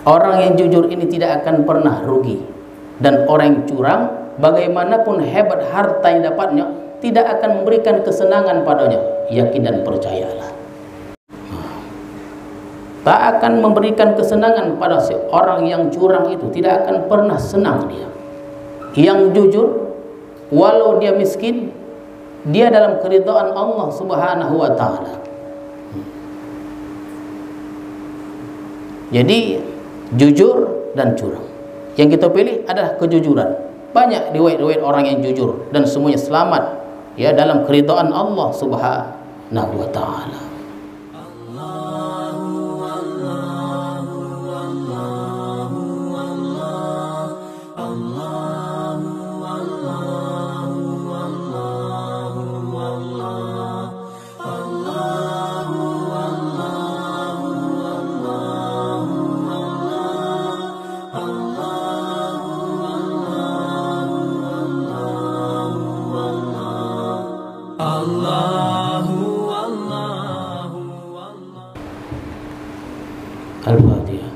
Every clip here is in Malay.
Orang yang jujur ini tidak akan pernah rugi. Dan orang yang curang, bagaimanapun hebat harta yang dapatnya, tidak akan memberikan kesenangan padanya. Yakin dan percayalah, tak akan memberikan kesenangan pada seorang yang curang itu. Tidak akan pernah senang dia. Yang jujur, walau dia miskin, dia dalam keridhaan Allah Subhanahu wa ta'ala. Jadi jujur dan curang, yang kita pilih adalah kejujuran. Banyak riwayat-riwayat orang yang jujur dan semuanya selamat ya dalam keridhaan Allah Subhanahu wa ta'ala. Al-Fatihah.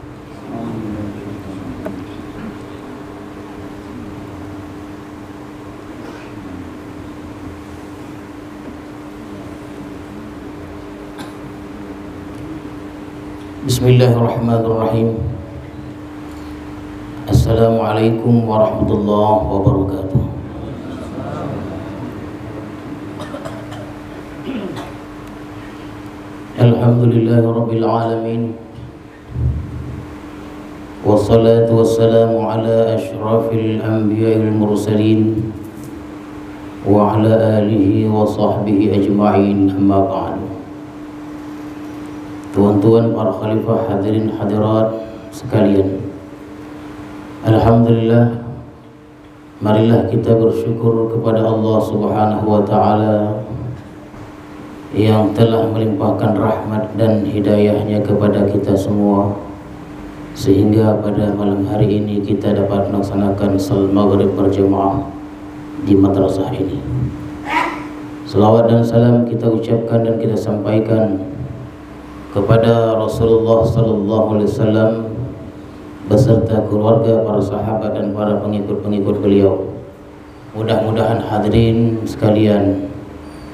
Bismillahirrahmanirrahim. Assalamualaikum warahmatullahi wabarakatuh. Alhamdulillahirabbil alamin. Wassalatu wassalamu ala asyrafil anbiya'il mursalin wa ala alihi wa sahbihi ajma'in, amma ba'du. Tuan-tuan para khalifah, hadirin hadirat sekalian, alhamdulillah, marilah kita bersyukur kepada Allah Subhanahu wa ta'ala yang telah melimpahkan rahmat dan hidayahnya kepada kita semua, sehingga pada malam hari ini kita dapat melaksanakan salat maghrib berjamaah di madrasah ini. Selawat dan salam kita ucapkan dan kita sampaikan kepada Rasulullah sallallahu alaihi wasallam beserta keluarga, para sahabat dan para pengikut-pengikut beliau. Mudah-mudahan hadirin sekalian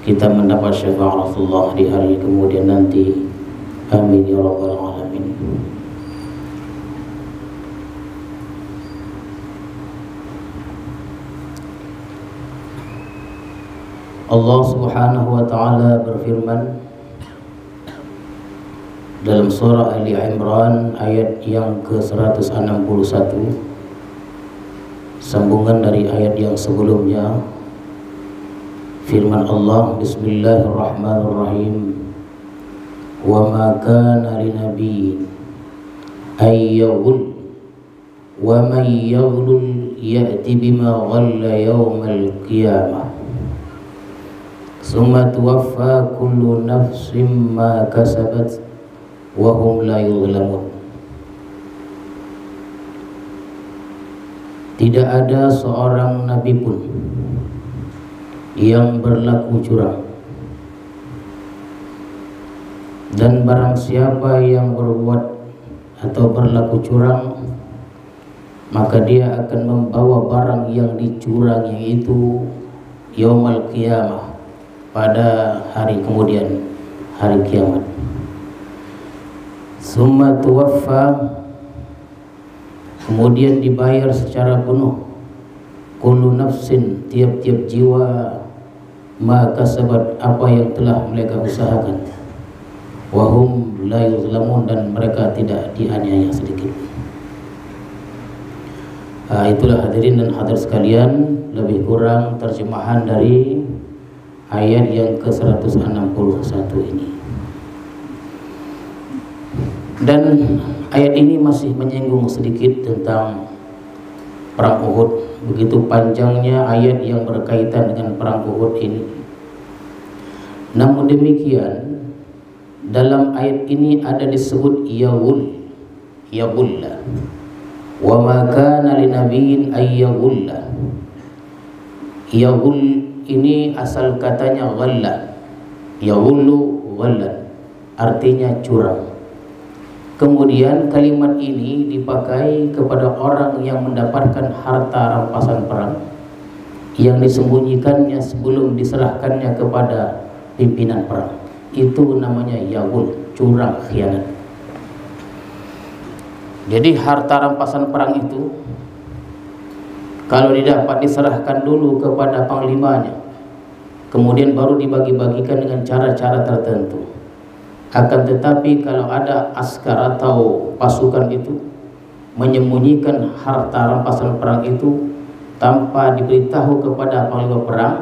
kita mendapat syafaat Rasulullah di hari kemudian nanti. Amin ya rabbal alamin. Allah Subhanahu wa ta'ala berfirman dalam surah Ali Imran ayat yang ke-161, sambungan dari ayat yang sebelumnya. Firman Allah, Bismillahirrahmanirrahim, wa ma kana linabiyyin ay yaghul wa man yaghlul ya'ti bima ghalla yawmal qiyamah summa tuwaffa kullu nafsin ma kasabat wa hum la yuzlamun. Tidak ada seorang nabi pun yang berlaku curang, dan barang siapa yang berbuat atau berlaku curang, maka dia akan membawa barang yang dicurangi itu yaumul qiyamah, pada hari kemudian, hari kiamat. Summa tuwaffa, kemudian dibayar secara penuh, kullu nafsin, tiap-tiap jiwa, ma kasabat, apa yang telah mereka usahakan, wa hum la yuzlamun, dan mereka tidak dianiaya sedikit. Itulah hadirin dan hadir sekalian, lebih kurang terjemahan dari ayat yang ke-161 ini. Dan ayat ini masih menyinggung sedikit tentang perang Uhud. Begitu panjangnya ayat yang berkaitan dengan perang Uhud ini. Namun demikian, dalam ayat ini ada disebut yaghulla. Wa ma kana linabiyyin ay yaghulla. Yaghul ini asal katanya ghalla. Yaghullu ghallan, artinya curang. Kemudian kalimat ini dipakai kepada orang yang mendapatkan harta rampasan perang yang disembunyikannya sebelum diserahkannya kepada pimpinan perang. Itu namanya yaghul, curang, khianat. Jadi harta rampasan perang itu kalau didapat diserahkan dulu kepada panglimanya, kemudian baru dibagi-bagikan dengan cara-cara tertentu. Akan tetapi kalau ada askar atau pasukan itu menyembunyikan harta rampasan perang itu tanpa diberitahu kepada panglima perang,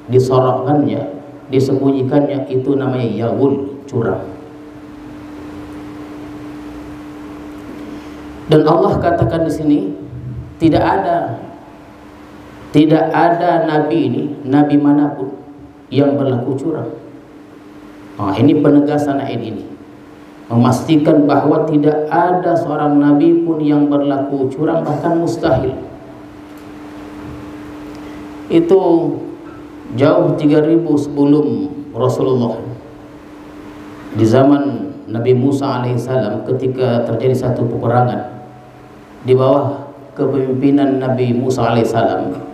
disorokkannya, disembunyikannya, itu namanya yaghul, curang. Dan Allah katakan di sini tidak ada nabi ini, nabi manapun yang berlaku curang. Nah, ini penegasan ayat ini, memastikan bahwa tidak ada seorang nabi pun yang berlaku curang, bahkan mustahil. Itu jauh 3000 sebelum Rasulullah, di zaman Nabi Musa alaihissalam, ketika terjadi satu peperangan di bawah kepemimpinan Nabi Musa alaihissalam,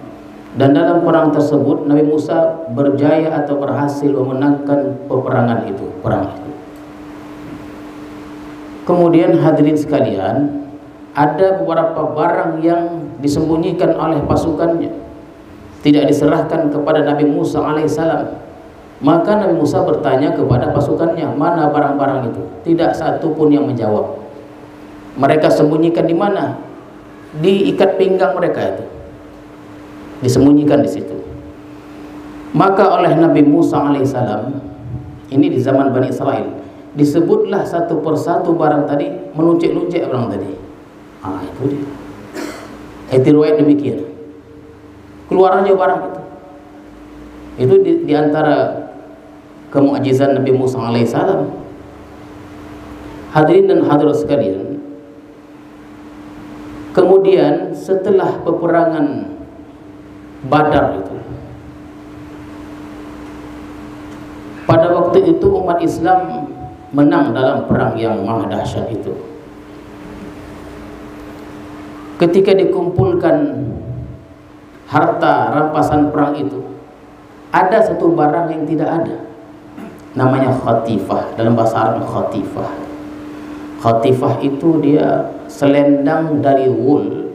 dan dalam perang tersebut Nabi Musa berjaya atau berhasil memenangkan peperangan itu, perang itu. Kemudian hadirin sekalian, ada beberapa barang yang disembunyikan oleh pasukannya, tidak diserahkan kepada Nabi Musa alaihissalam. Maka Nabi Musa bertanya kepada pasukannya, mana barang-barang itu? Tidak satu pun yang menjawab. Mereka sembunyikan di mana? Di ikat pinggang mereka itu, disembunyikan di situ. Maka oleh Nabi Musa alaihissalam, ini di zaman Bani Israel, disebutlah satu persatu barang tadi, meluncik-luncik barang tadi. Itu dia. Itu riwayat demikian. Keluar aja barang itu. Itu di antara kemukjizatan Nabi Musa alaihissalam. Hadirin dan hadirat sekalian, kemudian setelah peperangan Badar itu, pada waktu itu umat Islam menang dalam perang yang maha dahsyat itu. Ketika dikumpulkan harta rampasan perang itu, ada satu barang yang tidak ada, namanya khatifah. Dalam bahasa Arab, khatifah. Khatifah itu dia selendang dari wool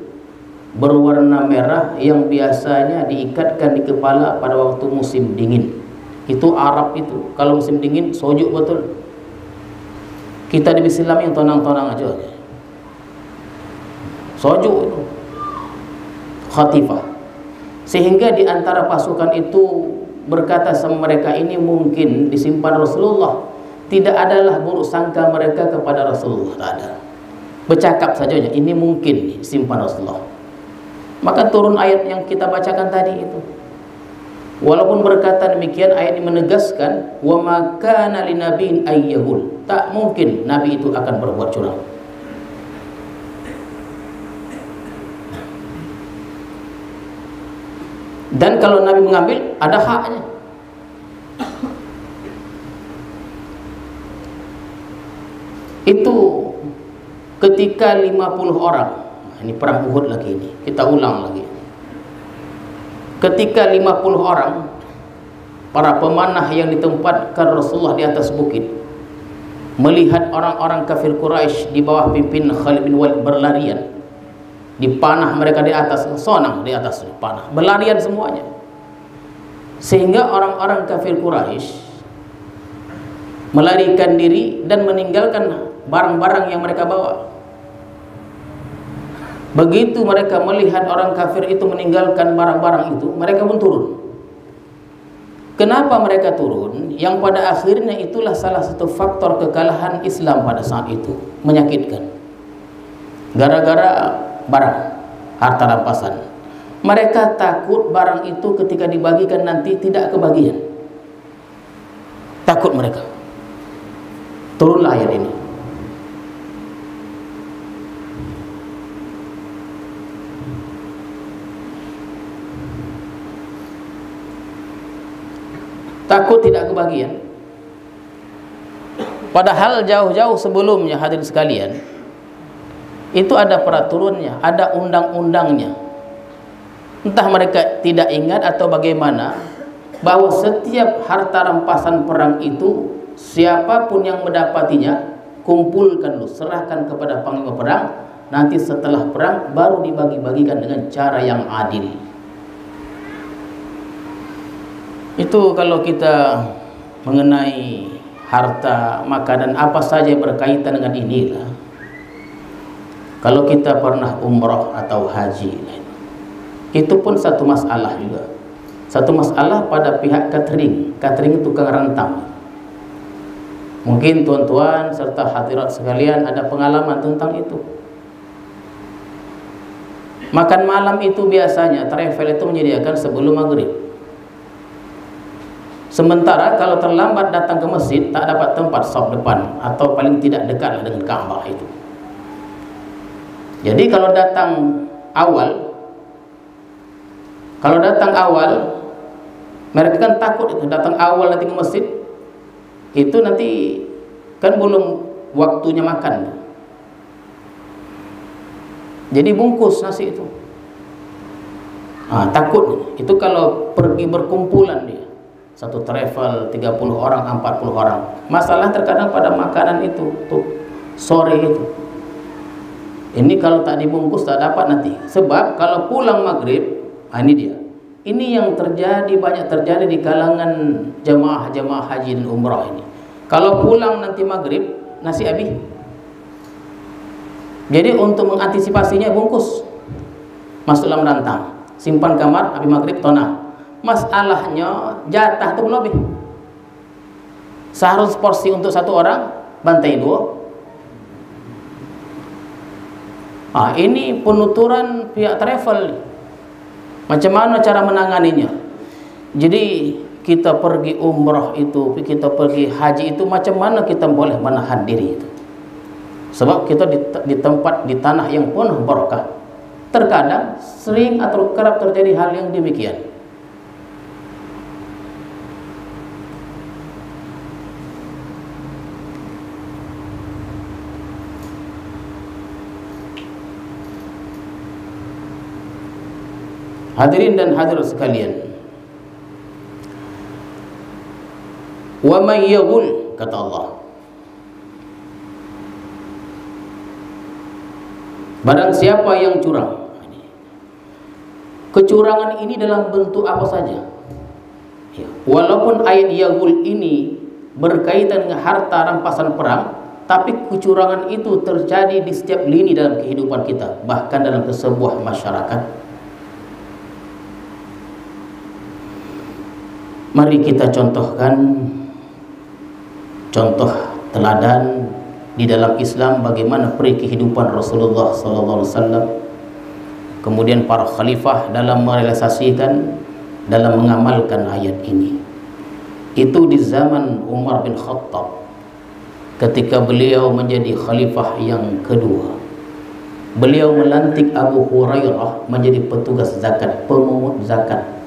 berwarna merah yang biasanya diikatkan di kepala pada waktu musim dingin. Itu Arab itu, kalau musim dingin sojuk betul. Kita di Islam yang tonang-tonang aja, sojuk itu khatifah. Sehingga di antara pasukan itu berkata sama mereka, ini mungkin disimpan Rasulullah. Tidak adalah buruk sangka mereka kepada Rasulullah, tidak ada. Bercakap saja, ini mungkin disimpan Rasulullah. Maka turun ayat yang kita bacakan tadi itu. Walaupun berkata demikian, ayat ini menegaskan, wa ma kana linabiyyin ayyahul, tak mungkin nabi itu akan berbuat curang. Dan kalau Nabi mengambil, ada haknya. Itu ketika 50 orang, ini perang Uhud lagi ini, kita ulang lagi. Ketika 50 orang, para pemanah yang ditempatkan Rasulullah di atas bukit, melihat orang-orang kafir Quraisy di bawah pimpin Khalid bin Walid berlarian, dipanah mereka di atas, sonang di atas panah, berlarian semuanya. Sehingga orang-orang kafir Quraisy melarikan diri dan meninggalkan barang-barang yang mereka bawa. Begitu mereka melihat orang kafir itu meninggalkan barang-barang itu, mereka pun turun. Kenapa mereka turun? Yang pada akhirnya itulah salah satu faktor kekalahan Islam pada saat itu, menyakitkan. Gara-gara barang, harta rampasan. Mereka takut barang itu ketika dibagikan nanti tidak kebagian. Takut mereka. Turunlah ayat ini. Takut tidak kebagian. Padahal jauh-jauh sebelumnya, hadirin sekalian, itu ada peraturannya, ada undang-undangnya. Entah mereka tidak ingat atau bagaimana, bahwa setiap harta rampasan perang itu, siapapun yang mendapatinya, kumpulkan lu, serahkan kepada panglima perang. Nanti setelah perang baru dibagi-bagikan dengan cara yang adil. Itu kalau kita mengenai harta, makanan, apa saja yang berkaitan dengan inilah. Kalau kita pernah umrah atau haji, itu pun satu masalah juga. Satu masalah pada pihak catering. Catering tukang rantang. Mungkin tuan-tuan serta hadirat sekalian ada pengalaman tentang itu. Makan malam itu biasanya travel itu menyediakan sebelum maghrib. Sementara kalau terlambat datang ke masjid, tak dapat tempat saf depan, atau paling tidak dekatlah dengan Ka'bah itu. Jadi kalau datang awal, mereka kan takut itu, datang awal nanti ke masjid, itu nanti kan belum waktunya makan. Jadi bungkus nasi itu. Takut itu kalau pergi berkumpulan dia. Satu travel 30 orang, 40 orang. Masalah terkadang pada makanan itu, tuh sore itu. Ini kalau tak dibungkus tak dapat nanti. Sebab kalau pulang maghrib, ini dia. Ini yang terjadi, banyak terjadi di kalangan jemaah-jemaah haji dan umrah ini. Kalau pulang nanti maghrib, nasi habis. Jadi untuk mengantisipasinya bungkus, masuk dalam rantang, simpan kamar, habis maghrib tonah. Masalahnya jatah itu belum habis. Seharusnya porsi untuk satu orang, bantai 2. Ini penuturan pihak travel. Macam mana cara menanganinya? Jadi kita pergi umrah itu, kita pergi haji itu, macam mana kita boleh menahan diri itu? Sebab kita di tempat, di tanah yang penuh berkah. Terkadang sering atau kerap terjadi hal yang demikian. Hadirin dan hadirat sekalian, wa may yaghul, kata Allah, barang siapa yang curang. Kecurangan ini dalam bentuk apa saja. Walaupun ayat yaghul ini berkaitan dengan harta rampasan perang, tapi kecurangan itu terjadi di setiap lini dalam kehidupan kita, bahkan dalam sebuah masyarakat. Mari kita contohkan contoh teladan di dalam Islam bagaimana peri kehidupan Rasulullah SAW, kemudian para khalifah dalam merealisasikan, dalam mengamalkan ayat ini. Itu di zaman Umar bin Khattab, ketika beliau menjadi khalifah yang kedua. Beliau melantik Abu Hurairah menjadi petugas zakat, pemungut zakat.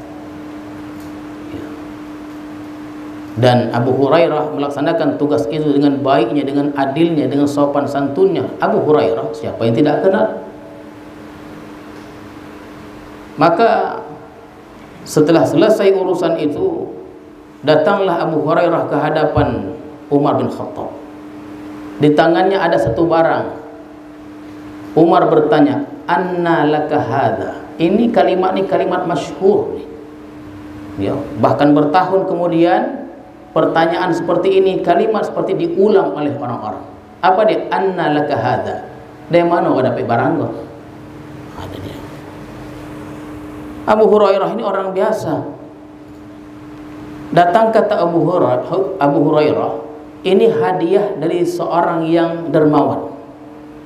Dan Abu Hurairah melaksanakan tugas itu dengan baiknya, dengan adilnya, dengan sopan santunnya. Abu Hurairah, siapa yang tidak kenal? Maka setelah selesai urusan itu, datanglah Abu Hurairah ke hadapan Umar bin Khattab. Di tangannya ada satu barang. Umar bertanya, "Anna laka hadha?" Ini kalimat masyhur. Ya, bahkan bertahun kemudian pertanyaan seperti ini, kalimat seperti diulang oleh orang-orang. Apa dia? Anna laka hadha. Dari mana kau dapat barang kau? Ada dia. Abu Hurairah ini orang biasa. Datang kata Abu Hurairah, ini hadiah dari seorang yang dermawan.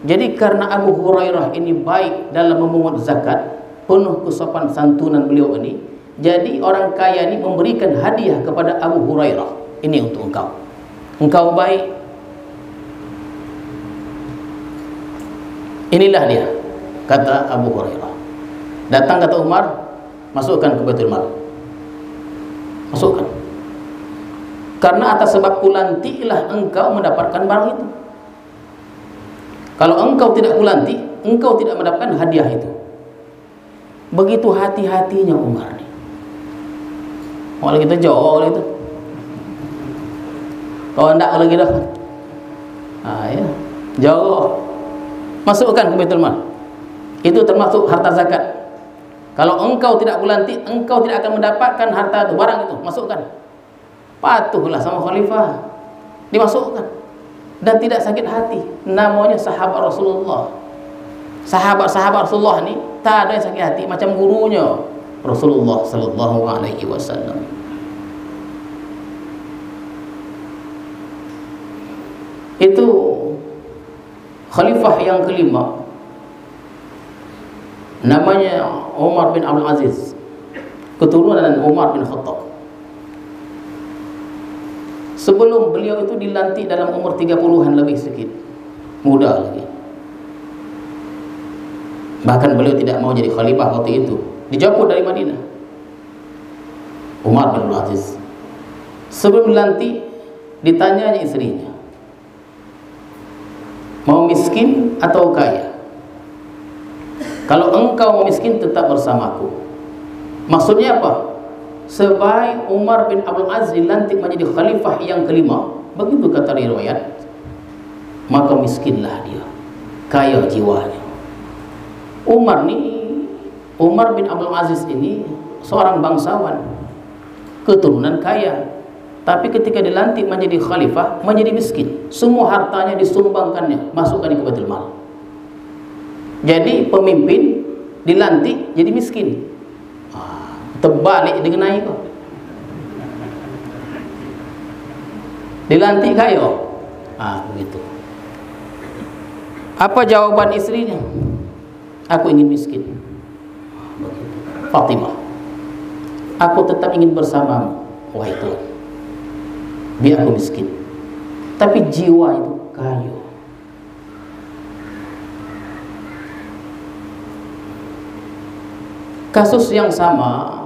Jadi karena Abu Hurairah ini baik dalam memungut zakat, penuh kesopan santunan beliau ini, jadi orang kaya ini memberikan hadiah kepada Abu Hurairah. Ini untuk engkau. Engkau baik. Inilah dia, kata Abu Hurairah. Datang kata Umar, masukkan ke Baitul Mal. Masukkan. Karena atas sebab kulantilah engkau mendapatkan barang itu. Kalau engkau tidak kulanti, engkau tidak mendapatkan hadiah itu. Begitu hati-hatinya Umar nih. Kalau kita jauh itu, kalau enggak lagi dah, ya, jauh. Masukkan ke Baitul Mal. Itu termasuk harta zakat. Kalau engkau tidak kulanti, engkau tidak akan mendapatkan harta itu, barang itu. Masukkan. Patuhlah sama khalifah. Dimasukkan. Dan tidak sakit hati. Namanya sahabat Rasulullah. Sahabat-sahabat Rasulullah ni tak ada yang sakit hati macam gurunya Rasulullah sallallahu alaihi wasallam. Itu khalifah yang kelima, namanya Umar bin Abdul Aziz, keturunan Umar bin Khattab. Sebelum beliau itu dilantik dalam umur 30-an lebih sedikit, muda lagi. Bahkan beliau tidak mau jadi khalifah waktu itu, dicopot dari Madinah. Umar bin Abdul Aziz sebelum dilantik ditanyanya istrinya, mau miskin atau kaya? Kalau engkau mau miskin, tetap bersamaku. Maksudnya apa? Sebaik Umar bin Abdul Aziz dilantik menjadi khalifah yang kelima, begitu kata riwayat, maka miskinlah dia, kaya jiwanya. Umar bin Abdul Aziz ini seorang bangsawan, keturunan kaya, tapi ketika dilantik menjadi khalifah, menjadi miskin. Semua hartanya disumbangkannya, masukkan ke Baitul Mal. Jadi pemimpin dilantik jadi miskin. Terbalik dikenai kok. Dilantik kaya. Begitu. Apa jawaban istrinya? Aku ingin miskin. Fatimah, aku tetap ingin bersamamu, wahai Tuhan. Biar aku miskin, tapi jiwa itu kaya. Kasus yang sama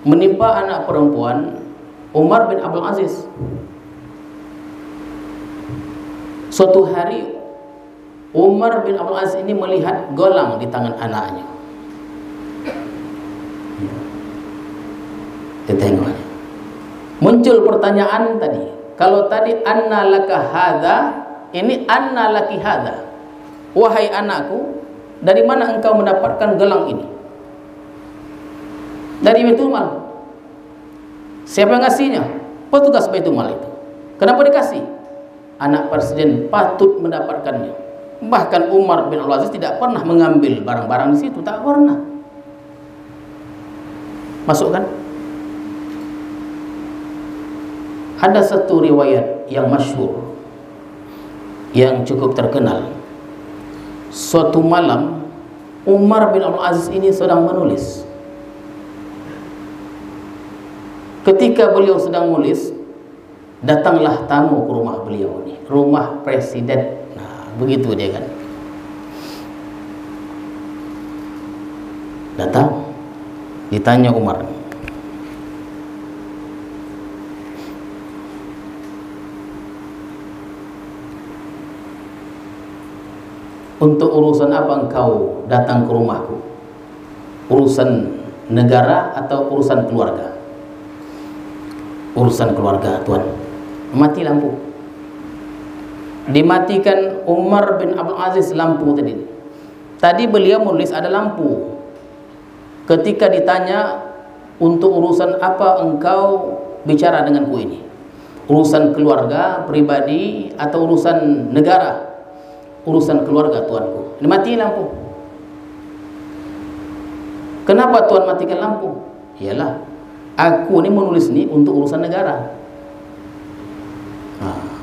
menimpa anak perempuan Umar bin Abdul Aziz. Suatu hari Umar bin Abdul Aziz ini melihat gelang di tangan anaknya. Ditengoknya. Muncul pertanyaan tadi. Kalau tadi anna laka hadza, ini anna laki hadza. Wahai anakku, dari mana engkau mendapatkan gelang ini? Dari Baitul Mal. Siapa yang ngasihnya? Petugas Baitul Mal itu. Kenapa dikasih? Anak presiden patut mendapatkannya. Bahkan Umar bin Abdul Aziz tidak pernah mengambil barang-barang di situ, tak pernah. Masukkan. Ada satu riwayat yang masyhur, yang cukup terkenal. Suatu malam Umar bin Abdul Aziz ini sedang menulis. Ketika beliau sedang menulis, datanglah tamu ke rumah beliau ini, rumah presiden. Nah, begitu dia kan. Datang, ditanya Umar, untuk urusan apa engkau datang ke rumahku? Urusan negara atau urusan keluarga? Urusan keluarga, Tuan. Mati lampu. Dimatikan Umar bin Abdul Aziz lampu tadi. Tadi beliau menulis ada lampu. Ketika ditanya, untuk urusan apa engkau bicara denganku ini? Urusan keluarga, pribadi, atau urusan negara? Urusan keluarga, tuanku. Dimatikan lampu. Kenapa Tuan matikan lampu? Iyalah, aku ini menulis ini untuk urusan negara.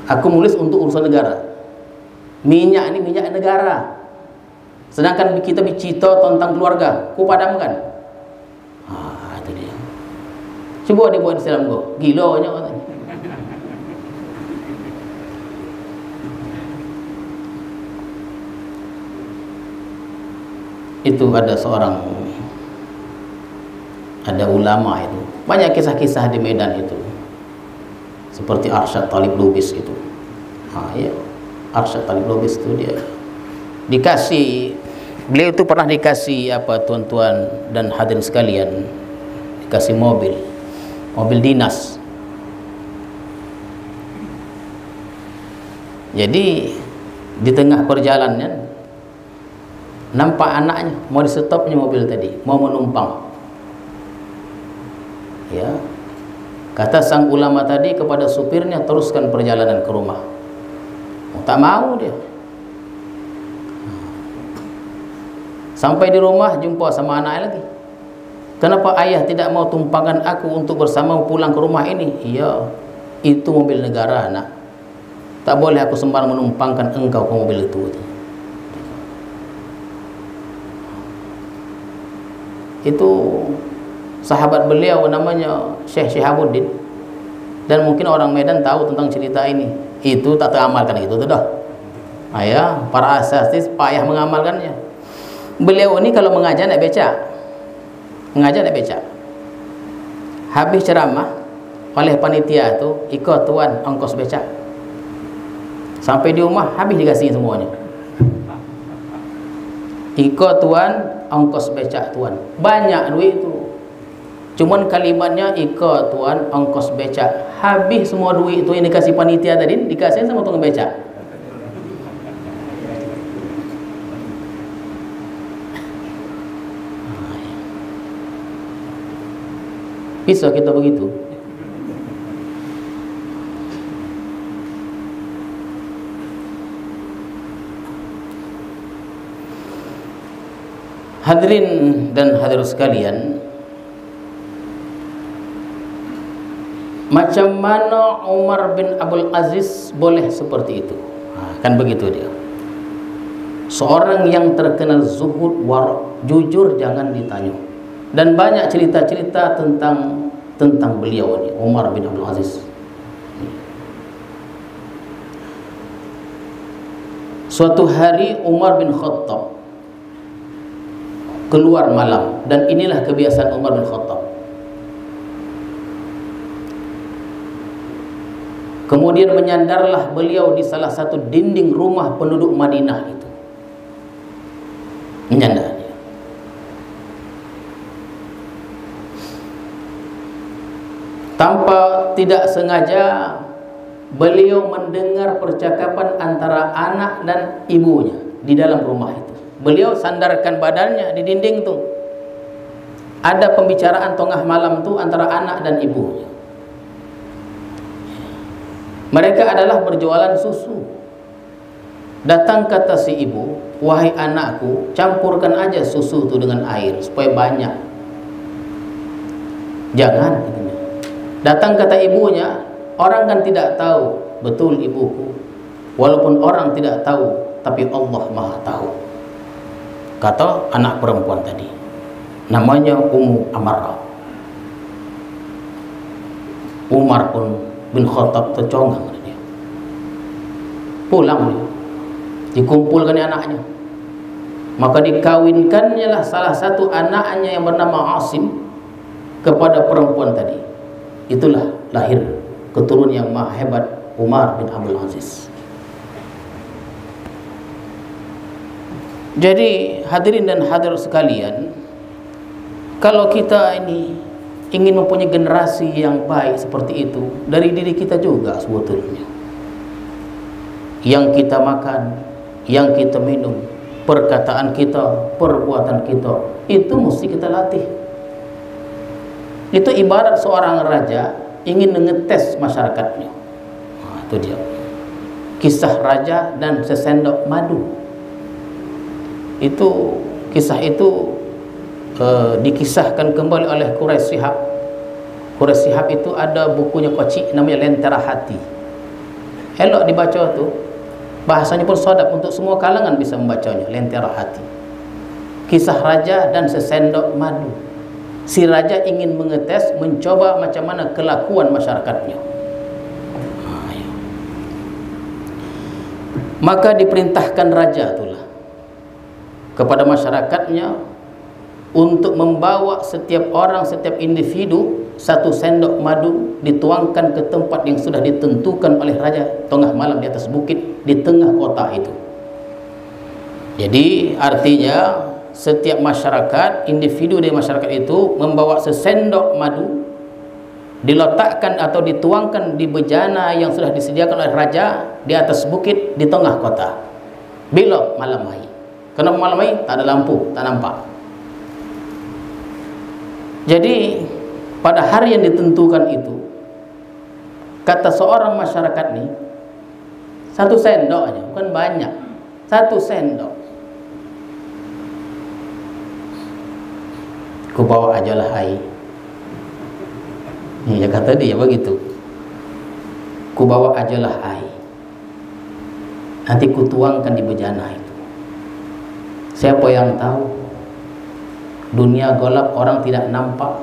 Aku menulis untuk urusan negara. Minyak ini minyak negara. Sedangkan kita bicara tentang keluarga, ku padamkan. Itu dia. Cuba dia buat Islam kau. Gilanya katanya. Itu ada ulama itu. Banyak kisah-kisah di Medan itu. seperti Arsyad Talib Lubis itu. Ya, Arsyad Talib Lubis itu dia dikasih, beliau itu pernah dikasih apa, tuan-tuan dan hadirin sekalian, dikasih mobil dinas. Jadi di tengah perjalanan nampak anaknya mau di stopnya mobil tadi, mau menumpang. Ya, kata sang ulama tadi kepada supirnya, teruskan perjalanan ke rumah. Tak mau dia. Sampai di rumah jumpa sama anaknya lagi. Kenapa ayah tidak mau tumpangkan aku untuk bersama pulang ke rumah ini? Iya, itu mobil negara, anak. Tak boleh aku sembarang menumpangkan engkau ke mobil itu. Itu sahabat beliau namanya Syekh Syihabuddin, dan mungkin orang Medan tahu tentang cerita ini. Itu tak teramalkan itu dah. Ayah, para asatidz payah mengamalkannya. Beliau ini kalau mengajar naik beca. Habis ceramah oleh panitia itu, ikut tuan ongkos beca. Sampai di rumah habis dikasih semuanya. Ikut tuan ongkos beca tuan. Banyak duit itu. Cuman kalimatnya ikut tuan ongkos beca. Habis semua duit itu yang dikasih panitia tadi, dikasih sama tukang beca. Bisa kita begitu. Hadirin dan hadirat sekalian, macam mana Umar bin Abdul Aziz boleh seperti itu? Kan begitu dia. Seorang yang terkenal zuhud, wara', jujur jangan ditanya. Dan banyak cerita-cerita tentang beliau ini, Umar bin Abdul Aziz. Suatu hari Umar bin Khattab keluar malam, dan inilah kebiasaan Umar bin Khattab. Kemudian menyandarlah beliau di salah satu dinding rumah penduduk Madinah itu. Menyandar dia. Tanpa tidak sengaja beliau mendengar percakapan antara anak dan ibunya di dalam rumah itu. Beliau sandarkan badannya di dinding tu. Ada pembicaraan tengah malam tu antara anak dan ibunya. Mereka adalah berjualan susu. Datang kata si ibu, wahai anakku, campurkan aja susu tu dengan air supaya banyak. Jangan, katanya. Datang kata ibunya, orang kan tidak tahu, betul ibuku. Walaupun orang tidak tahu, tapi Allah Maha tahu. Kata anak perempuan tadi, namanya Ummu Amarah. Umar pun bin Khattab tercongang dia. Pulang dia, dikumpulkan anaknya, maka dikawinkannya lah salah satu anaknya yang bernama Asim kepada perempuan tadi. Itulah lahir keturunan yang maha hebat, Umar bin Abdul Aziz. Jadi hadirin dan hadirat sekalian, kalau kita ini ingin mempunyai generasi yang baik seperti itu, dari diri kita juga sebetulnya. Yang kita makan, yang kita minum, perkataan kita, perbuatan kita, itu mesti kita latih. Itu ibarat seorang raja ingin mengetes masyarakatnya. Itu dia. Kisah raja dan sesendok madu. Itu kisah itu dikisahkan kembali oleh Quraisy Shihab. Quraisy Shihab itu ada bukunya kocik namanya Lentera Hati. Elok dibaca tu, bahasanya pun sadap untuk semua kalangan bisa membacanya. Lentera Hati, kisah raja dan sesendok madu. Si raja ingin mengetes, mencoba macam mana kelakuan masyarakatnya. Maka diperintahkan raja itulah kepada masyarakatnya untuk membawa setiap orang, setiap individu satu sendok madu dituangkan ke tempat yang sudah ditentukan oleh raja tengah malam di atas bukit di tengah kota itu. Jadi artinya setiap masyarakat, individu di masyarakat itu membawa sesendok madu, diletakkan atau dituangkan di bejana yang sudah disediakan oleh raja di atas bukit di tengah kota. Bila malam hari. Kenapa malam hari? Tak ada lampu, tak nampak. Jadi pada hari yang ditentukan itu, kata seorang masyarakat ni, satu sendok aja, bukan banyak, satu sendok. Ku bawa ajalah air. Dia kata dia begitu. Ku bawa ajalah air. Nanti ku tuangkan di bejana itu. Siapa yang tahu? Dunia gelap, orang tidak nampak.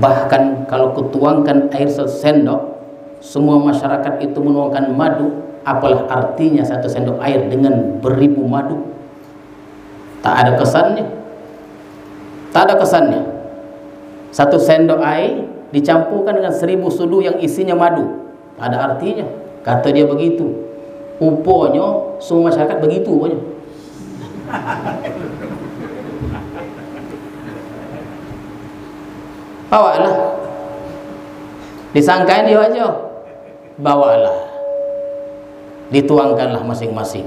Bahkan kalau ku tuangkan air sesendok, semua masyarakat itu menuangkan madu. Apalah artinya satu sendok air dengan beribu madu? Tak ada kesannya. Tak ada kesannya. Satu sendok air dicampurkan dengan 1000 sudu yang isinya madu. Tak ada artinya. Kata dia begitu. Upanya semua masyarakat begitu upanya. Bawalah. Disangkain dia aja. Bawalah. Dituangkanlah masing-masing.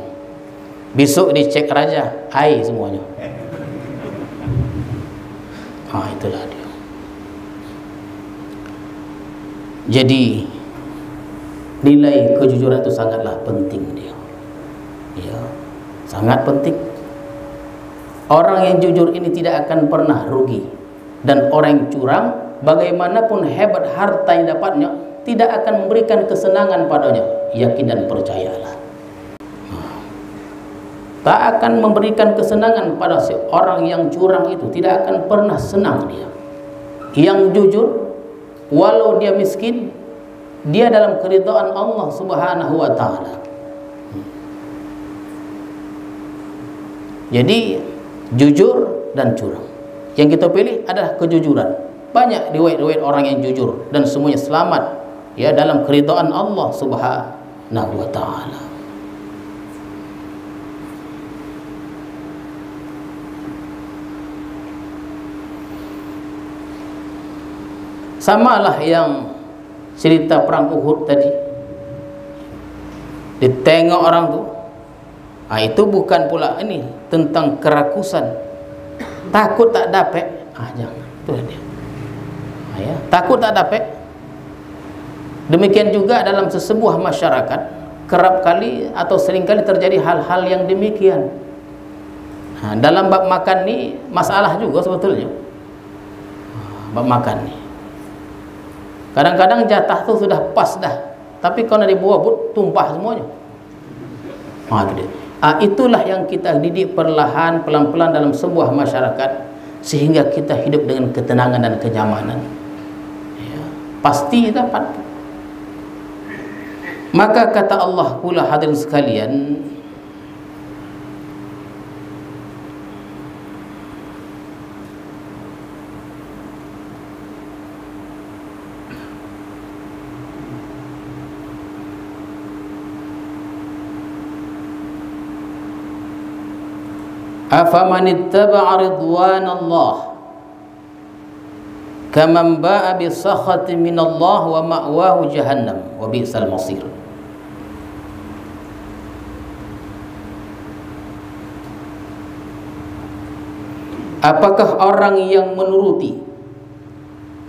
Besok dicek raja, air semuanya. Itulah dia. Jadi nilai kejujuran itu sangatlah penting dia. Ya, sangat penting. Orang yang jujur ini tidak akan pernah rugi. Dan orang yang curang, bagaimanapun hebat harta yang dapatnya, tidak akan memberikan kesenangan padanya. Yakin dan percayalah. Tak akan memberikan kesenangan pada seorang yang curang itu. Tidak akan pernah senang dia. Yang jujur, walau dia miskin, dia dalam keridhaan Allah Subhanahu wa ta'ala. Jadi jujur dan curang, yang kita pilih adalah kejujuran. Banyak riwayat-riwayat orang yang jujur dan semuanya selamat ya dalam keridhaan Allah Subhanahu wa ta'ala. Samalah yang cerita perang Uhud tadi. Ditengok orang tu, itu bukan pula ini tentang kerakusan. Takut tak dapat, jangan. Itu dia. Ya, takut tak dapat. Demikian juga dalam sesebuah masyarakat, kerap kali atau seringkali terjadi hal-hal yang demikian. Dalam bab makan ni masalah juga sebetulnya. Bab makan ni. Kadang-kadang jatah tu sudah pas dah, tapi kalau dibawa but tumpah semuanya. Itu dia. Itulah yang kita didik perlahan, pelan-pelan dalam sebuah masyarakat sehingga kita hidup dengan ketenangan dan kenyamanan. Ya, pasti dapat. Maka kata Allah pula, hadirin sekalian, afaman ittaba'a ridwanallah kaman ba'a bi sakhatin minallah wa ma'wahu jahannam wa bi'sal masir. Apakah orang yang menuruti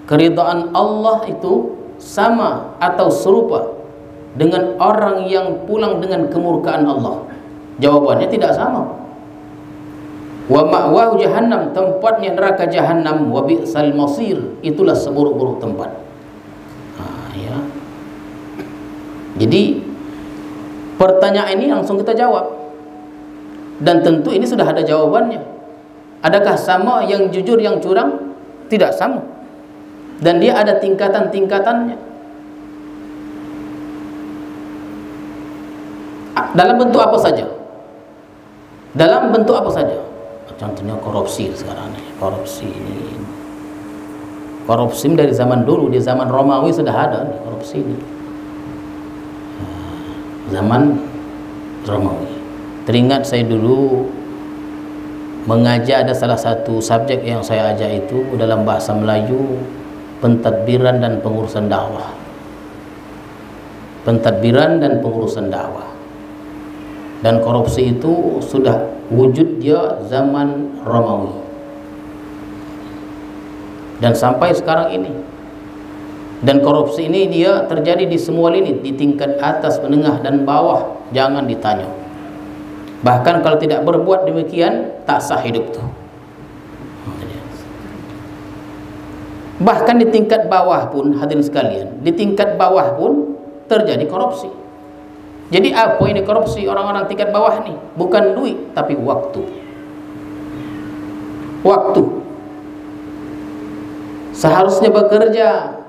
keridhaan Allah itu sama atau serupa dengan orang yang pulang dengan kemurkaan Allah? Jawabannya tidak sama. Wa ma'wahu jahannam, tempatnya neraka jahannam, wa bi'sal masir, itulah seburuk-buruk tempat. Ya. Jadi pertanyaan ini langsung kita jawab. Dan tentu ini sudah ada jawabannya. Adakah sama yang jujur yang curang? Tidak sama. Dan dia ada tingkatan-tingkatannya. Dalam bentuk apa saja? Dalam bentuk apa saja? Contohnya korupsi sekarang nih, korupsi ini. Korupsi dari zaman dulu, di zaman Romawi sudah ada nih, korupsi ini. Zaman Romawi. Teringat saya dulu mengajar, ada salah satu subjek yang saya ajar itu dalam bahasa Melayu, pentadbiran dan pengurusan dakwah. Pentadbiran dan pengurusan dakwah. Dan korupsi itu sudah wujud dia zaman Romawi. Dan sampai sekarang ini. Dan korupsi ini dia terjadi di semua lini, di tingkat atas, menengah dan bawah, jangan ditanya. Bahkan kalau tidak berbuat demikian, tak sah hidup tu. Bahkan di tingkat bawah pun, hadirin sekalian, di tingkat bawah pun terjadi korupsi. Jadi apa ini korupsi orang-orang tingkat bawah ni? Bukan duit, tapi waktu. Waktu. Seharusnya bekerja,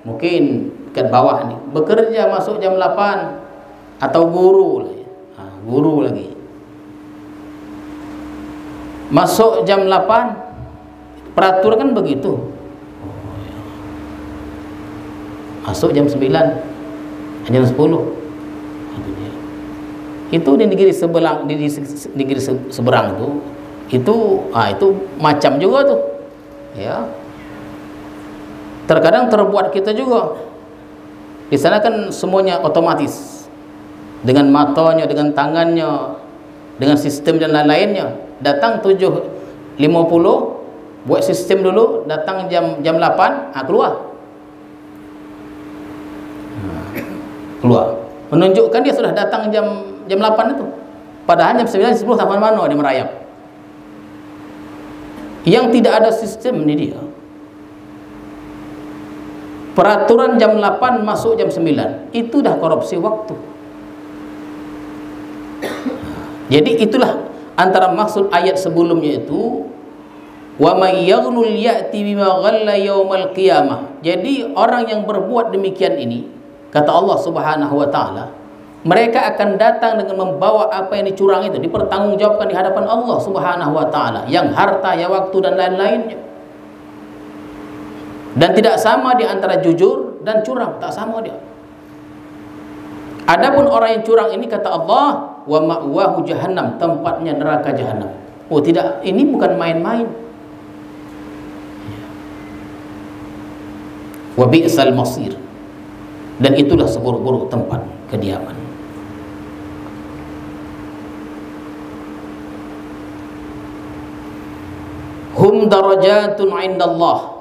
mungkin tingkat bawah ni, bekerja masuk jam 8 atau guru lagi. Guru lagi. Masuk jam 8, peraturan kan begitu. Masuk jam 9, jam 10. Itu di negeri seberang, di negeri seberang itu macam juga tuh. Ya. Terkadang terbuat kita juga. Di sana kan semuanya otomatis. Dengan matanya, dengan tangannya, dengan sistem dan lain-lainnya. Datang 7.50, buat sistem dulu, datang jam 8, keluar. Keluar. Menunjukkan dia sudah datang jam 8 itu. Padahal jam 9, 10 sampai mana dia merayap. Yang tidak ada sistem ini dia. Peraturan jam 8 masuk jam 9, itu dah korupsi waktu. Jadi itulah antara maksud ayat sebelumnya itu, wa may yaghlul ya'ti bima ghalla yaumal qiyamah. Jadi orang yang berbuat demikian ini, kata Allah Subhanahu wa taala, mereka akan datang dengan membawa apa yang dicurang itu, dipertanggungjawabkan di hadapan Allah Subhanahu wa taala, yang harta, ya waktu dan lain-lainnya. Dan tidak sama di antara jujur dan curang, tak sama dia. Adapun orang yang curang ini, kata Allah, wa ma'wahu jahannam, tempatnya neraka jahannam. Oh tidak, ini bukan main-main. Wa bi'sal masir. Dan itulah seburuk-buruk tempat kediaman. Hum darajatun indallah.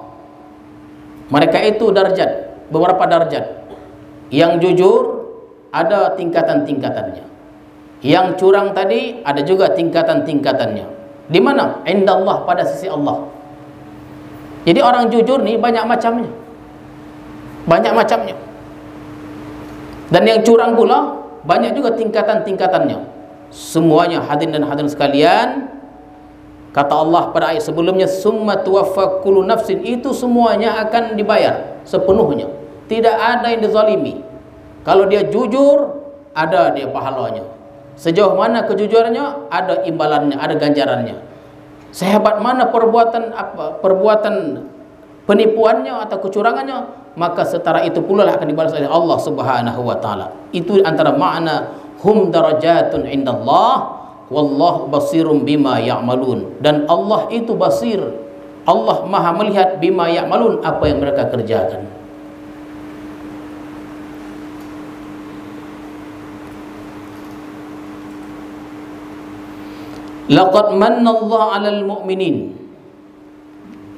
Mereka itu darjat, beberapa darjat. Yang jujur ada tingkatan-tingkatannya. Yang curang tadi ada juga tingkatan-tingkatannya. Di mana? Indallah, pada sisi Allah. Jadi orang jujur nih banyak macamnya. Banyak macamnya. Dan yang curang pula banyak juga tingkatan-tingkatannya. Semuanya, hadirin dan hadirin sekalian, kata Allah pada ayat sebelumnya, summa tuwaffa kullu nafsin, itu semuanya akan dibayar sepenuhnya. Tidak ada yang dizalimi. Kalau dia jujur, ada dia pahalanya. Sejauh mana kejujurannya, ada imbalannya, ada ganjarannya. Sehebat mana perbuatan penipuannya atau kecurangannya, maka setara itu pula akan dibalas oleh Allah Subhanahu wa taala. Itu antara makna hum darajatun indallah wallahu basirum bima ya'malun. Dan Allah itu basir, Allah maha melihat bima ya'malun, apa yang mereka kerjakan. Laqad manna Allah 'alal mu'minin,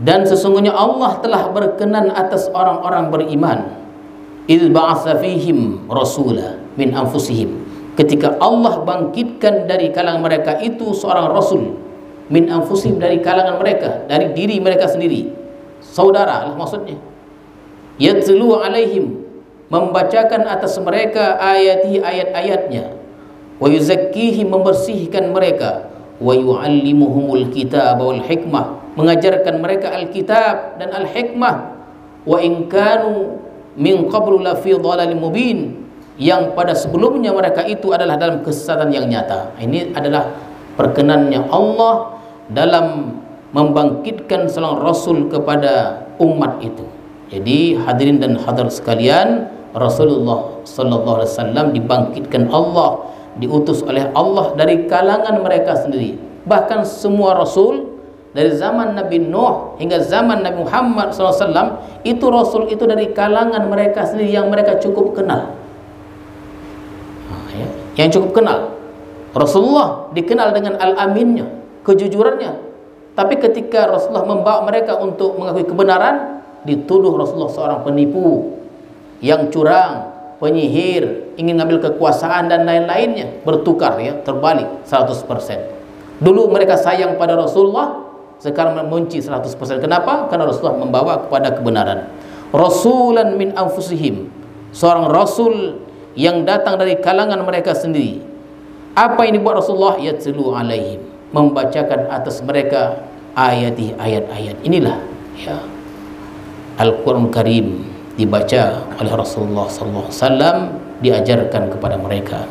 dan sesungguhnya Allah telah berkenan atas orang-orang beriman, idz ba'atsa fihim rasula min anfusihim, ketika Allah bangkitkan dari kalangan mereka itu seorang rasul, min anfusihim, dari kalangan mereka, dari diri mereka sendiri, saudara lah maksudnya. Yatlu alaihim, membacakan atas mereka ayatihi, ayat-ayatnya, wa yuzakkihim, membersihkan mereka, wa yu'allimuhumul kitab wal hikmah, mengajarkan mereka alkitab dan al-hikmah, wa in kanu min qablu la fi dhalalin mubin, yang pada sebelumnya mereka itu adalah dalam kesesatan yang nyata. Ini adalah perkenannya Allah dalam membangkitkan seorang Rasul kepada umat itu. Jadi hadirin dan hadirat sekalian, Rasulullah sallallahu alaihi wasallam dibangkitkan Allah, diutus oleh Allah dari kalangan mereka sendiri. Bahkan semua Rasul dari zaman Nabi Nuh hingga zaman Nabi Muhammad SAW, itu Rasul itu dari kalangan mereka sendiri yang mereka cukup kenal. Yang cukup kenal. Rasulullah dikenal dengan al-aminnya, kejujurannya. Tapi ketika Rasulullah membawa mereka untuk mengakui kebenaran, dituduh Rasulullah seorang penipu, yang curang, penyihir, ingin mengambil kekuasaan dan lain-lainnya. Bertukar ya, terbalik 100%. Dulu mereka sayang pada Rasulullah, sekarang membenci 100%. Kenapa? Karena Rasulullah membawa kepada kebenaran. Rasulan min anfusihim, seorang Rasul yang datang dari kalangan mereka sendiri. Apa yang dibuat Rasulullah? Yatlu alaihim, membacakan atas mereka ayat-ayat. Inilah ya, Al-Quran Karim dibaca oleh Rasulullah sallallahu alaihi wasallam, diajarkan kepada mereka.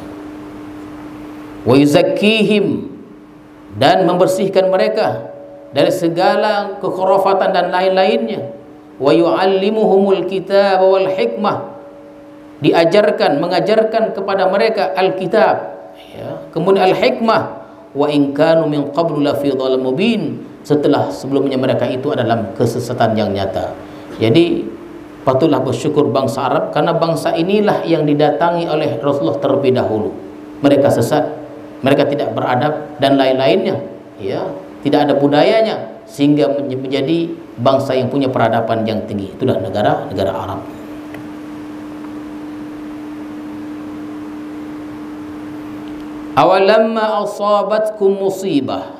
Wa yuzakkihim, dan membersihkan mereka dari segala kekhurafatan dan lain-lainnya. Wa yu'allimuhumul kitab wal hikmah, diajarkan, mengajarkan kepada mereka Alkitab ya. Kemudian al-hikmah, wa in kanu min qablu la fi dhalalin mubin, setelah sebelumnya mereka itu adalah kesesatan yang nyata. Jadi patutlah bersyukur bangsa Arab, karena bangsa inilah yang didatangi oleh Rasulullah terlebih dahulu. Mereka sesat, mereka tidak beradab dan lain-lainnya ya, tidak ada budayanya, sehingga menjadi bangsa yang punya peradaban yang tinggi. Itulah negara Arab. Awalamma asabatkum musibah,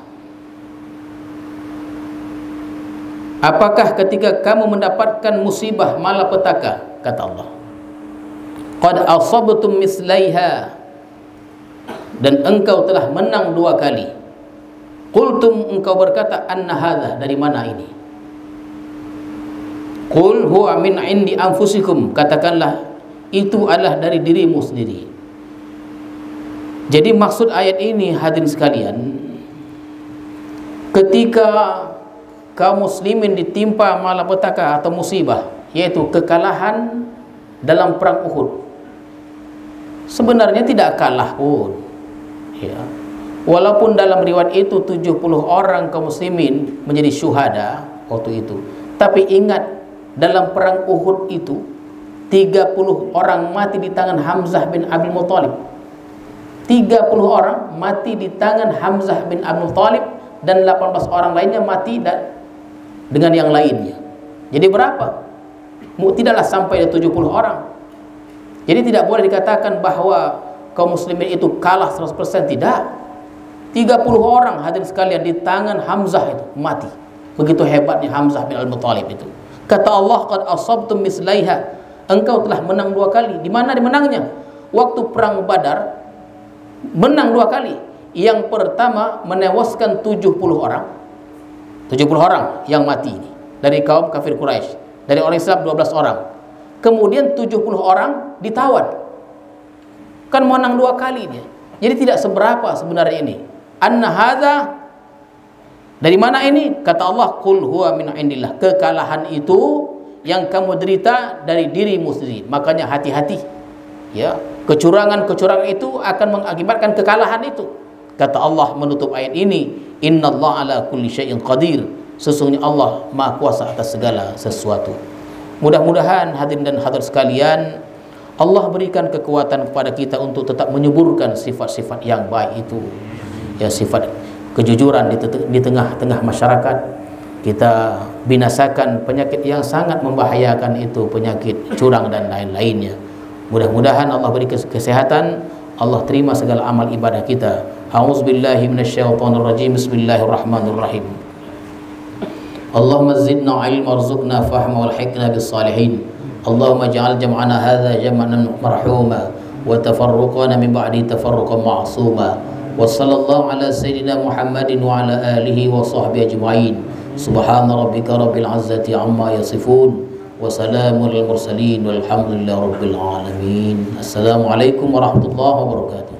apakah ketika kamu mendapatkan musibah malapetaka, kata Allah, qad asabtum mislaiha, dan engkau telah menang 2 kali. Qultum, engkau berkata, anna hadha, dari mana ini? Qul huwa min indi anfusikum, katakanlah itu adalah dari dirimu sendiri. Jadi maksud ayat ini hadirin sekalian, ketika kaum muslimin ditimpa malapetaka atau musibah, yaitu kekalahan dalam perang Uhud, sebenarnya tidak kalah pun ya. Walaupun dalam riwayat itu 70 orang kaum muslimin menjadi syuhada waktu itu, tapi ingat, dalam perang Uhud itu 30 orang mati di tangan Hamzah bin Abdul Muttalib. 30 orang mati di tangan Hamzah bin Abdul Muttalib, dan 18 orang lainnya mati dengan yang lainnya. Jadi berapa? Tidaklah sampai 70 orang. Jadi tidak boleh dikatakan bahwa kaum muslimin itu kalah 100%, tidak. 30 orang hadirin sekalian di tangan Hamzah itu mati. Begitu hebatnya Hamzah bin Al-Muttalib itu. Kata Allah, qad asabtum mislaiha, engkau telah menang 2 kali. Di mana dimenangnya? Waktu perang Badar menang 2 kali. Yang pertama menewaskan 70 orang. 70 orang yang mati ini dari kaum kafir Quraisy. Dari orang Islam 12 orang. Kemudian 70 orang ditawan. Kan menang 2 kali dia. Jadi tidak seberapa sebenarnya ini. Anna hadza, dari mana ini? Kata Allah, qul huwa min indillah, kekalahan itu yang kamu derita dari dirimu sendiri. Makanya hati-hati ya, kecurangan itu akan mengakibatkan kekalahan itu. Kata Allah menutup ayat ini, innallaha ala kulli syai'in qadir, sesungguhnya Allah Maha Kuasa atas segala sesuatu. Mudah-mudahan hadirin dan hadirat sekalian, Allah berikan kekuatan kepada kita untuk tetap menyuburkan sifat-sifat yang baik itu ya, sifat kejujuran di tengah-tengah masyarakat. Kita binasakan penyakit yang sangat membahayakan itu, penyakit curang dan lain-lainnya. Mudah-mudahan Allah beri kesehatan, Allah terima segala amal ibadah kita. A'udzubillahi minasyaitonirrajim. Bismillahirrahmanirrahim. Allahumma zidna ilma warzuqna fahma walhiqna bis-salihin. Allahumma ij'al jam'ana hadza jam'an marhuma wa tafarruqana min ba'di tafarruqan ma'suma. Wa sallallahu ala sayyidina Muhammadin wa ala alihi wa sahbihi ajma'in. Subhana rabbika rabbil izzati amma yasifun wa salamun alal mursalin walhamdulillahi rabbil alamin. Assalamualaikum warahmatullahi wabarakatuh.